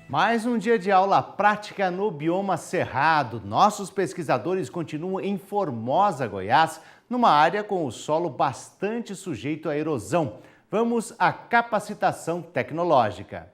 Mais um dia de aula prática no bioma Cerrado. Nossos pesquisadores continuam em Formosa, Goiás, numa área com o solo bastante sujeito à erosão. Vamos à capacitação tecnológica.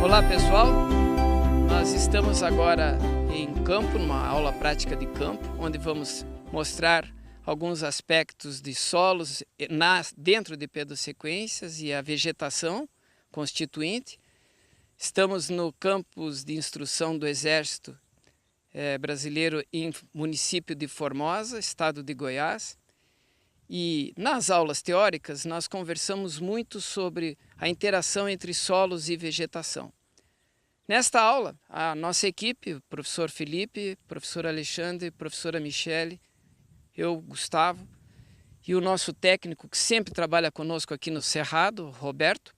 Olá pessoal, nós estamos agora em campo, numa aula prática de campo, onde vamos mostrar alguns aspectos de solos dentro de pedossequências e a vegetação constituinte. Estamos no campus de instrução do Exército Brasileiro em município de Formosa, estado de Goiás. E nas aulas teóricas nós conversamos muito sobre a interação entre solos e vegetação. Nesta aula, a nossa equipe, o professor Felipe, professor Alexandre, professora Michele, eu, Gustavo, e o nosso técnico que sempre trabalha conosco aqui no Cerrado, Roberto,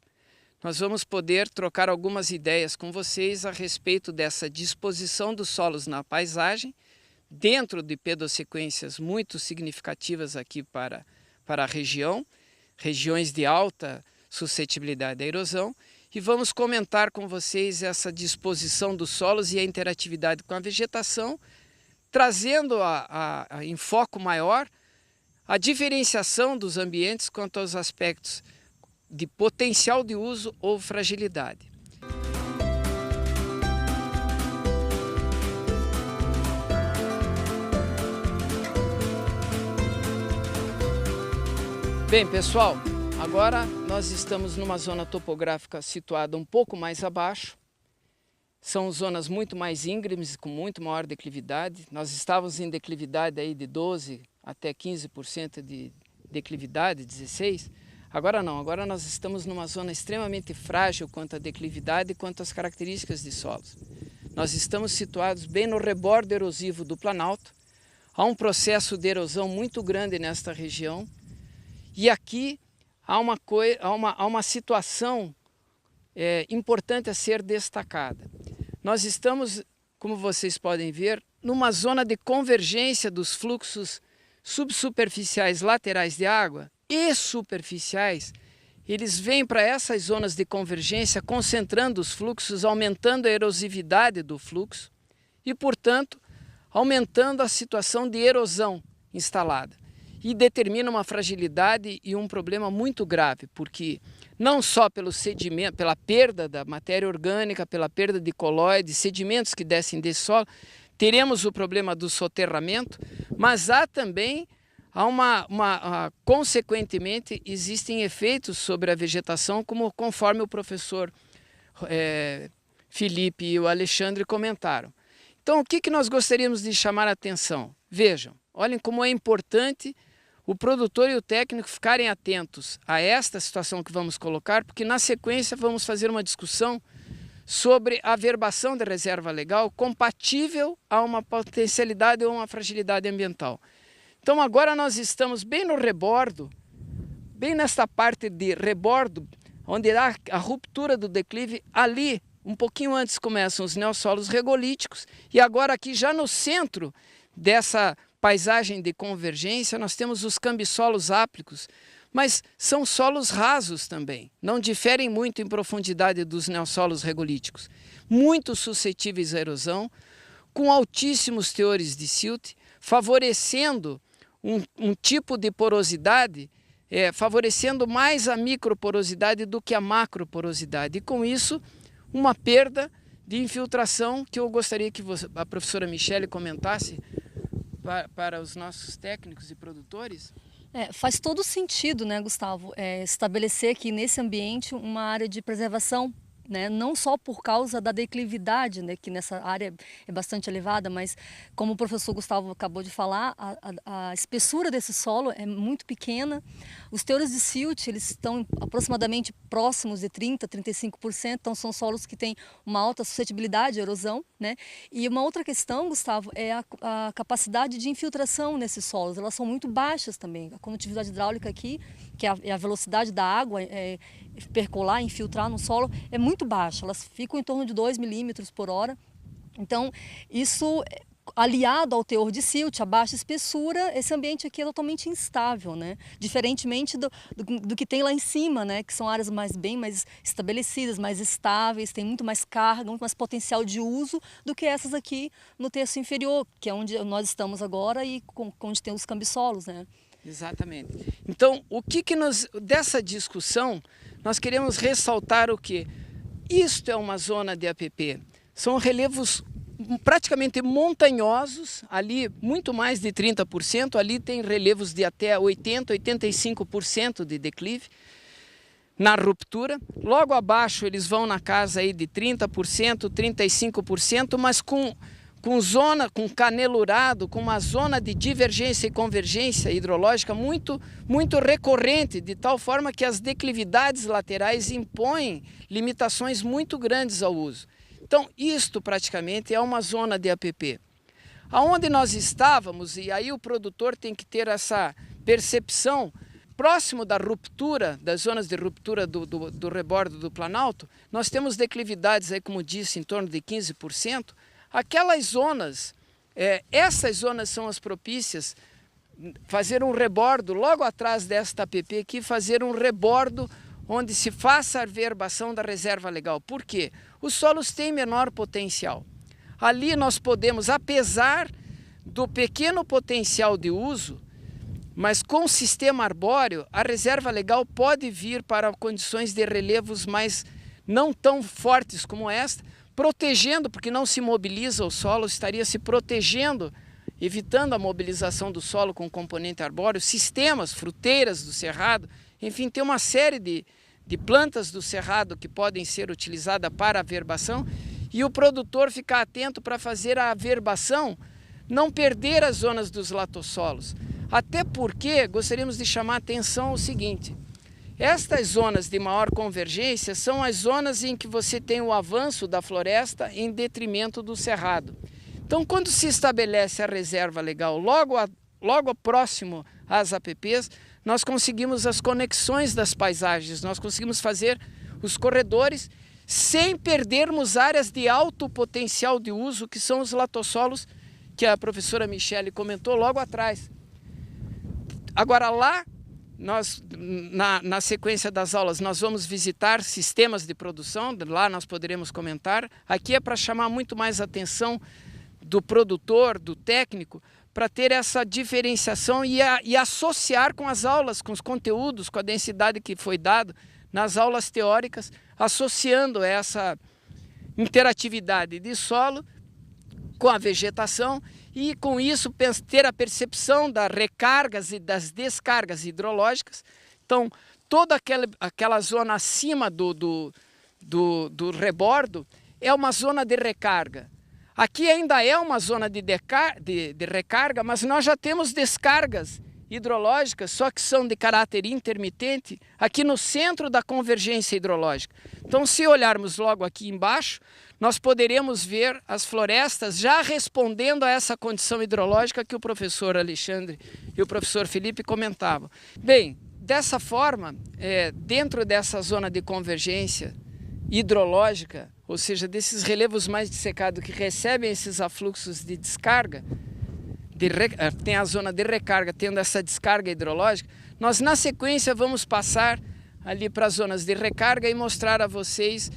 nós vamos poder trocar algumas ideias com vocês a respeito dessa disposição dos solos na paisagem, dentro de pedossequências muito significativas aqui para a região, regiões de alta suscetibilidade à erosão, e vamos comentar com vocês essa disposição dos solos e a interatividade com a vegetação, trazendo em foco maior a diferenciação dos ambientes quanto aos aspectos de potencial de uso ou fragilidade. Bem, pessoal, agora nós estamos numa zona topográfica situada um pouco mais abaixo. São zonas muito mais íngremes, com muito maior declividade. Nós estávamos em declividade aí de 12% até 15% de declividade, 16%. Agora não, agora nós estamos numa zona extremamente frágil quanto à declividade e quanto às características de solos. Nós estamos situados bem no rebordo erosivo do Planalto. Há um processo de erosão muito grande nesta região. E aqui há uma situação importante a ser destacada. Nós estamos, como vocês podem ver, numa zona de convergência dos fluxos subsuperficiais laterais de água e superficiais. Eles vêm para essas zonas de convergência, concentrando os fluxos, aumentando a erosividade do fluxo e, portanto, aumentando a situação de erosão instalada. E determina uma fragilidade e um problema muito grave, porque não só pelo sedimento, pela perda da matéria orgânica, pela perda de colóides, sedimentos que descem desse solo, teremos o problema do soterramento, mas há também, consequentemente, existem efeitos sobre a vegetação, conforme o professor Felipe e o Alexandre comentaram. Então, o que nós gostaríamos de chamar a atenção? Vejam, olhem como é importante o produtor e o técnico ficarem atentos a esta situação que vamos colocar, porque na sequência vamos fazer uma discussão sobre a averbação da reserva legal compatível a uma potencialidade ou uma fragilidade ambiental. Então agora nós estamos bem no rebordo, bem nesta parte de rebordo, onde há a ruptura do declive, ali, um pouquinho antes começam os neossolos regolíticos, e agora aqui já no centro dessa paisagem de convergência, nós temos os cambissolos áplicos, mas são solos rasos também, não diferem muito em profundidade dos neossolos regolíticos, muito suscetíveis à erosão, com altíssimos teores de silt, favorecendo um tipo de porosidade, favorecendo mais a microporosidade do que a macroporosidade, e com isso uma perda de infiltração que eu gostaria que a professora Michele comentasse para os nossos técnicos e produtores. Faz todo sentido, né, Gustavo, estabelecer aqui nesse ambiente uma área de preservação, né, não só por causa da declividade, né, que nessa área é bastante elevada, mas como o professor Gustavo acabou de falar, a espessura desse solo é muito pequena, os teores de silt eles estão aproximadamente próximos de 30%, 35%, então são solos que têm uma alta suscetibilidade à erosão, né? E uma outra questão, Gustavo, é a capacidade de infiltração nesses solos, elas são muito baixas também, a condutividade hidráulica aqui, que é a velocidade da água percolar, infiltrar no solo, é muito baixa. Elas ficam em torno de 2 milímetros por hora. Então, isso, aliado ao teor de silt, a baixa espessura, esse ambiente aqui é totalmente instável, né? Diferentemente do que tem lá em cima, né? Que são áreas bem mais estabelecidas, mais estáveis, tem muito mais carga, muito mais potencial de uso do que essas aqui no terço inferior, que é onde nós estamos agora e onde tem os cambisolos, né? Exatamente. Então, dessa discussão, nós queremos ressaltar o quê? Isto é uma zona de APP. São relevos praticamente montanhosos, ali muito mais de 30%, ali tem relevos de até 80%, 85% de declive na ruptura. Logo abaixo eles vão na casa aí de 30%, 35%, mas com canelurado, com uma zona de divergência e convergência hidrológica muito recorrente, de tal forma que as declividades laterais impõem limitações muito grandes ao uso. Então, isto praticamente é uma zona de APP. Aonde nós estávamos, e aí o produtor tem que ter essa percepção, próximo da ruptura, das zonas de ruptura do rebordo do Planalto, nós temos declividades, aí, como disse, em torno de 15%. Aquelas zonas, essas zonas são as propícias, fazer um rebordo, logo atrás desta APP aqui, fazer um rebordo onde se faça a averbação da reserva legal. Por quê? Os solos têm menor potencial. Ali nós podemos, apesar do pequeno potencial de uso, mas com o sistema arbóreo, a reserva legal pode vir para condições de relevos mais não tão fortes como esta, protegendo, porque não se mobiliza o solo, estaria se protegendo, evitando a mobilização do solo com componente arbóreo, sistemas, fruteiras do cerrado, enfim, tem uma série de plantas do cerrado que podem ser utilizadas para a averbação, e o produtor ficar atento para fazer a averbação, não perder as zonas dos latossolos. Até porque gostaríamos de chamar a atenção o seguinte: estas zonas de maior convergência são as zonas em que você tem o avanço da floresta em detrimento do cerrado. Então, quando se estabelece a reserva legal logo próximo às APPs, nós conseguimos as conexões das paisagens, nós conseguimos fazer os corredores sem perdermos áreas de alto potencial de uso, que são os latossolos, que a professora Michele comentou logo atrás. Agora lá, na sequência das aulas, nós vamos visitar sistemas de produção, lá nós poderemos comentar. Aqui é para chamar muito mais a atenção do produtor, do técnico, para ter essa diferenciação e associar com as aulas, com os conteúdos, com a densidade que foi dado nas aulas teóricas, associando essa interatividade de solo com a vegetação e, com isso, ter a percepção das recargas e das descargas hidrológicas. Então, toda aquela zona acima do rebordo é uma zona de recarga. Aqui ainda é uma zona de recarga, mas nós já temos descargas hidrológicas, só que são de caráter intermitente, aqui no centro da convergência hidrológica. Então, se olharmos logo aqui embaixo, nós poderemos ver as florestas já respondendo a essa condição hidrológica que o professor Alexandre e o professor Felipe comentavam. Bem, dessa forma, dentro dessa zona de convergência hidrológica, ou seja, desses relevos mais dessecados que recebem esses afluxos de descarga, tem a zona de recarga tendo essa descarga hidrológica, nós na sequência vamos passar ali para as zonas de recarga e mostrar a vocês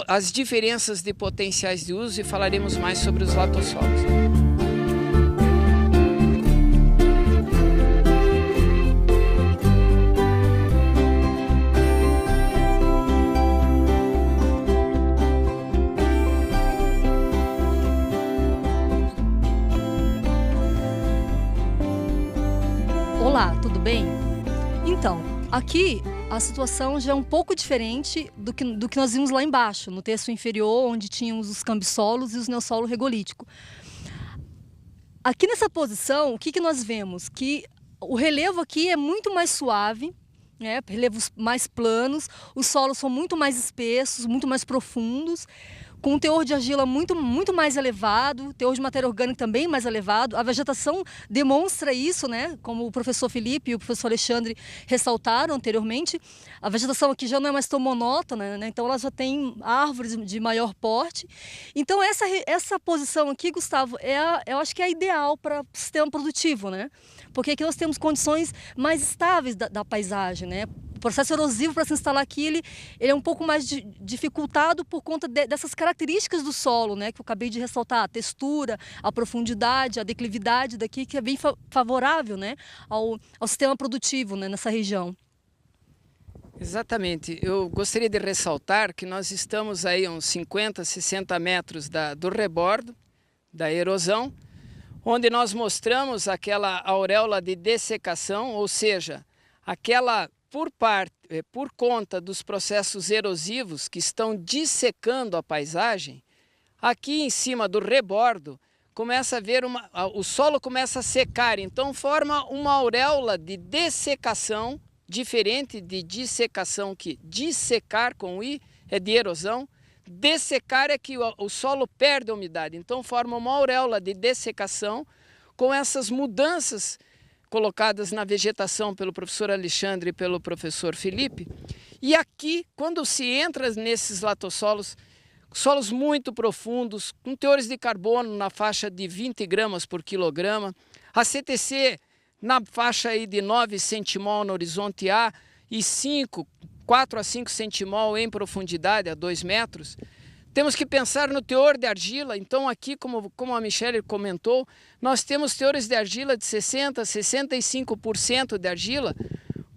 as diferenças de potenciais de uso e falaremos mais sobre os latossolos. Olá, tudo bem? Então, aqui a situação já é um pouco diferente do que nós vimos lá embaixo, no terço inferior, onde tínhamos os cambisolos e os neossolo regolítico. Aqui nessa posição, o que nós vemos? Que o relevo aqui é muito mais suave, relevos mais planos, os solos são muito mais espessos, muito mais profundos. com um teor de argila muito mais elevado, teor de matéria orgânica também mais elevado. A vegetação demonstra isso, né? Como o professor Felipe e o professor Alexandre ressaltaram anteriormente. A vegetação aqui já não é mais tão monótona, né? Então ela já tem árvores de maior porte. Então essa posição aqui, Gustavo, eu acho que é a ideal para o sistema produtivo, né? Porque aqui nós temos condições mais estáveis da paisagem, né? O processo erosivo para se instalar aqui, ele é um pouco mais dificultado por conta dessas características do solo, né? Que eu acabei de ressaltar, a textura, a profundidade, a declividade daqui, que é bem favorável, né? ao sistema produtivo, né? Nessa região. Exatamente. Eu gostaria de ressaltar que nós estamos aí a uns 50, 60 metros do rebordo, da erosão, onde nós mostramos aquela auréola de dessecação, ou seja, aquela por conta dos processos erosivos que estão dissecando a paisagem, aqui em cima do rebordo começa a ver o solo começa a secar, então forma uma auréola de dessecação, diferente de dissecação, que dissecar com I é de erosão, dessecar é que o solo perde a umidade, então forma uma auréola de dessecação com essas mudanças colocadas na vegetação pelo professor Alexandre e pelo professor Felipe. E aqui, quando se entra nesses latossolos, solos muito profundos, com teores de carbono na faixa de 20 gramas por quilograma, a CTC na faixa aí de 9 centimol no horizonte A e 4 a 5 centimol em profundidade, a 2 metros, temos que pensar no teor de argila. Então aqui, como a Michele comentou, nós temos teores de argila de 60%, 65% de argila,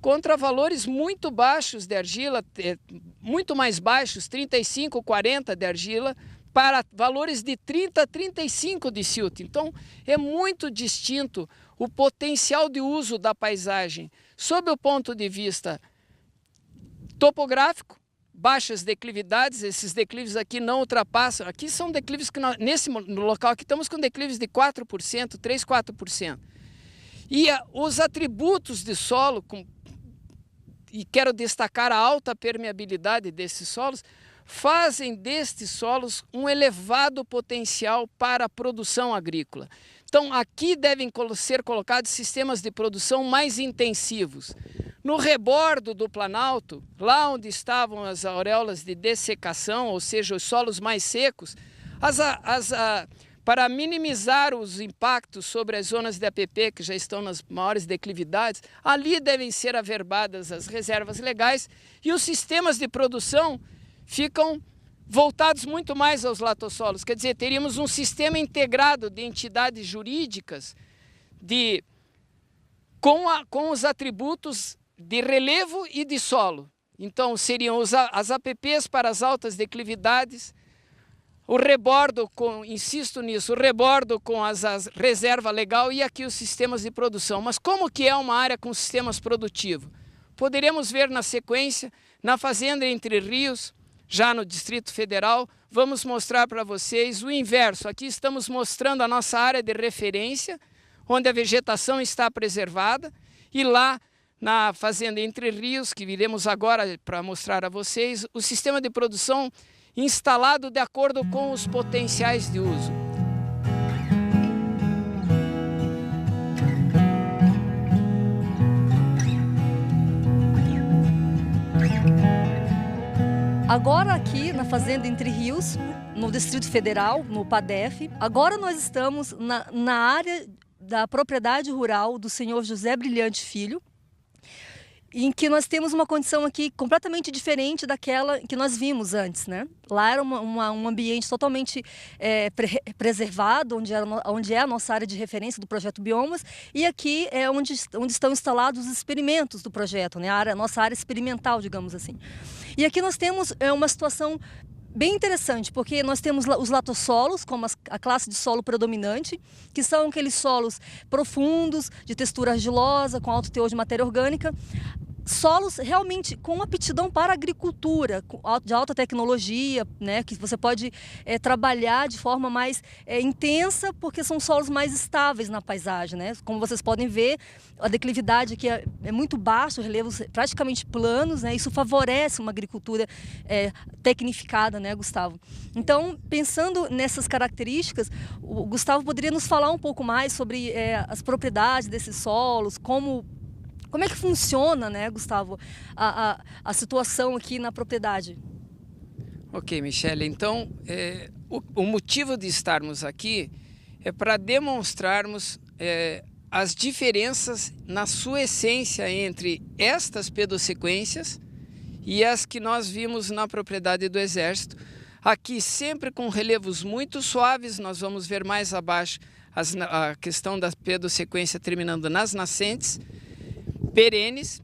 contra valores muito baixos de argila, muito mais baixos, 35%, 40% de argila, para valores de 30%, 35% de silt. Então é muito distinto o potencial de uso da paisagem, sob o ponto de vista topográfico, baixas declividades, esses declives aqui não ultrapassam, aqui são declives que no local aqui estamos com declives de 4%, 3%, 4%. E os atributos de solo, e quero destacar a alta permeabilidade desses solos, fazem destes solos um elevado potencial para a produção agrícola. Então aqui devem ser colocados sistemas de produção mais intensivos. No rebordo do Planalto, lá onde estavam as auréolas de dessecação, ou seja, os solos mais secos, para minimizar os impactos sobre as zonas de APP, que já estão nas maiores declividades, ali devem ser averbadas as reservas legais e os sistemas de produção ficam voltados muito mais aos latossolos. Quer dizer, teríamos um sistema integrado de entidades jurídicas com os atributos de relevo e de solo. Então seriam as APPs para as altas declividades, o rebordo insisto nisso, o rebordo com as reserva legal e aqui os sistemas de produção. Mas como que é uma área com sistemas produtivos? Poderemos ver na sequência, na fazenda Entre Rios, já no Distrito Federal, vamos mostrar para vocês o inverso. Aqui estamos mostrando a nossa área de referência, onde a vegetação está preservada, e lá na fazenda Entre Rios, que viremos agora para mostrar a vocês, o sistema de produção instalado de acordo com os potenciais de uso. Agora aqui na fazenda Entre Rios, no Distrito Federal, no PADEF, agora nós estamos na área da propriedade rural do senhor José Brilhante Filho, em que nós temos uma condição aqui completamente diferente daquela que nós vimos antes, né? Lá era um ambiente totalmente preservado, onde é a nossa área de referência do projeto Biomas, e aqui é onde estão instalados os experimentos do projeto, né? Nossa área experimental, digamos assim. E aqui nós temos uma situação bem interessante, porque nós temos os latossolos, como a classe de solo predominante, que são aqueles solos profundos, de textura argilosa, com alto teor de matéria orgânica. solos realmente com aptidão para a agricultura, de alta tecnologia, né, que você pode trabalhar de forma mais intensa, porque são solos mais estáveis na paisagem, né? Como vocês podem ver, a declividade aqui é muito baixa, relevos praticamente planos, né? Isso favorece uma agricultura tecnificada, né, Gustavo? Então, pensando nessas características, o Gustavo poderia nos falar um pouco mais sobre as propriedades desses solos, como é que funciona, né, Gustavo, a situação aqui na propriedade? Ok, Michele. Então, o motivo de estarmos aqui é para demonstrarmos as diferenças na sua essência entre estas pedossequências e as que nós vimos na propriedade do Exército. Aqui sempre com relevos muito suaves, nós vamos ver mais abaixo a questão da pedossequência terminando nas nascentes perenes,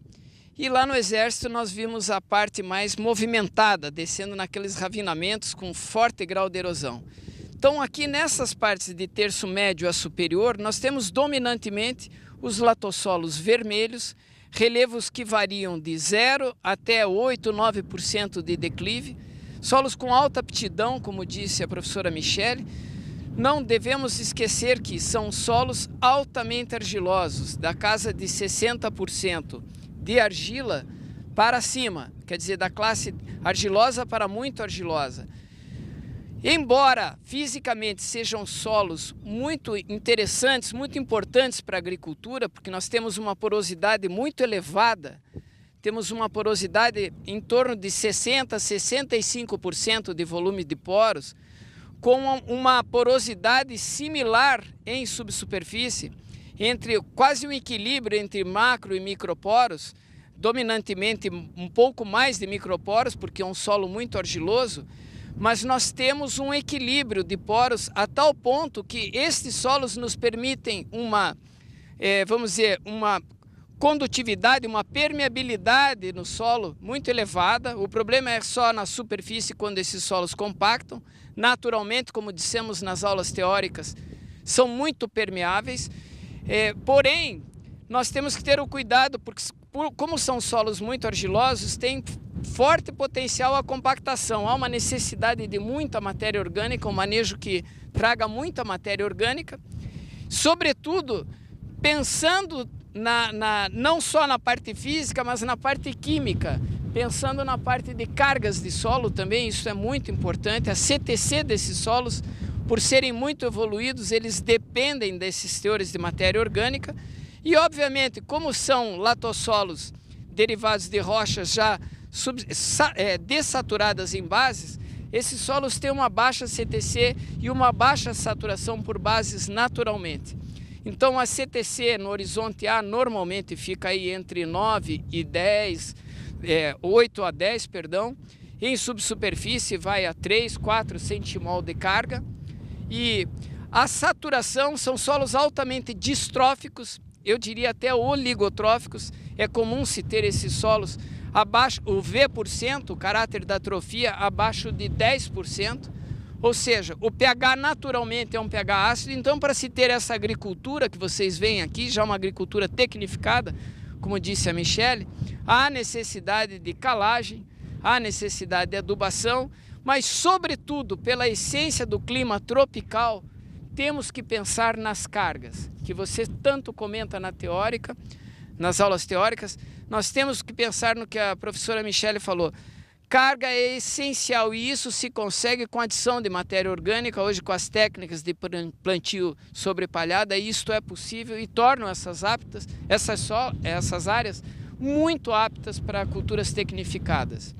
e lá no Exército nós vimos a parte mais movimentada, descendo naqueles ravinamentos com forte grau de erosão. Então aqui nessas partes de terço médio a superior, nós temos dominantemente os latossolos vermelhos, relevos que variam de 0 até 8, 9% de declive, solos com alta aptidão, como disse a professora Michele. Não devemos esquecer que são solos altamente argilosos, da casa de 60% de argila para cima, quer dizer, da classe argilosa para muito argilosa. Embora fisicamente sejam solos muito interessantes, muito importantes para a agricultura, porque nós temos uma porosidade muito elevada, temos uma porosidade em torno de 60% a 65% de volume de poros, com uma porosidade similar em subsuperfície, entre quase um equilíbrio entre macro e microporos, dominantemente um pouco mais de microporos, porque é um solo muito argiloso, mas nós temos um equilíbrio de poros a tal ponto que estes solos nos permitem vamos dizer, uma condutividade, uma permeabilidade no solo muito elevada. O problema é só na superfície quando esses solos compactam. Naturalmente, como dissemos nas aulas teóricas, são muito permeáveis, porém, nós temos que ter o cuidado, porque como são solos muito argilosos, tem forte potencial à compactação. Há uma necessidade de muita matéria orgânica, um manejo que traga muita matéria orgânica, sobretudo pensando não só na parte física, mas na parte química, pensando na parte de cargas de solo também. Isso é muito importante. A CTC desses solos, por serem muito evoluídos, eles dependem desses teores de matéria orgânica. E, obviamente, como são latossolos derivados de rochas já dessaturadas em bases, esses solos têm uma baixa CTC e uma baixa saturação por bases naturalmente. Então, a CTC no horizonte A normalmente fica aí entre 9 e 10, 8 a 10, perdão. Em subsuperfície vai a 3, 4 centimol de carga. E a saturação são solos altamente distróficos, eu diria até oligotróficos. É comum se ter esses solos abaixo, o V%, o caráter da atrofia, abaixo de 10%. Ou seja, o pH naturalmente é um pH ácido. Então, para se ter essa agricultura que vocês veem aqui, já uma agricultura tecnificada, como disse a Michele, há necessidade de calagem, há necessidade de adubação, mas, sobretudo, pela essência do clima tropical, temos que pensar nas cargas, que você tanto comenta na teórica, nas aulas teóricas. Nós temos que pensar no que a professora Michele falou. Carga é essencial e isso se consegue com a adição de matéria orgânica, hoje com as técnicas de plantio sobre palhada, isto é possível e tornam essas áreas muito aptas para culturas tecnificadas.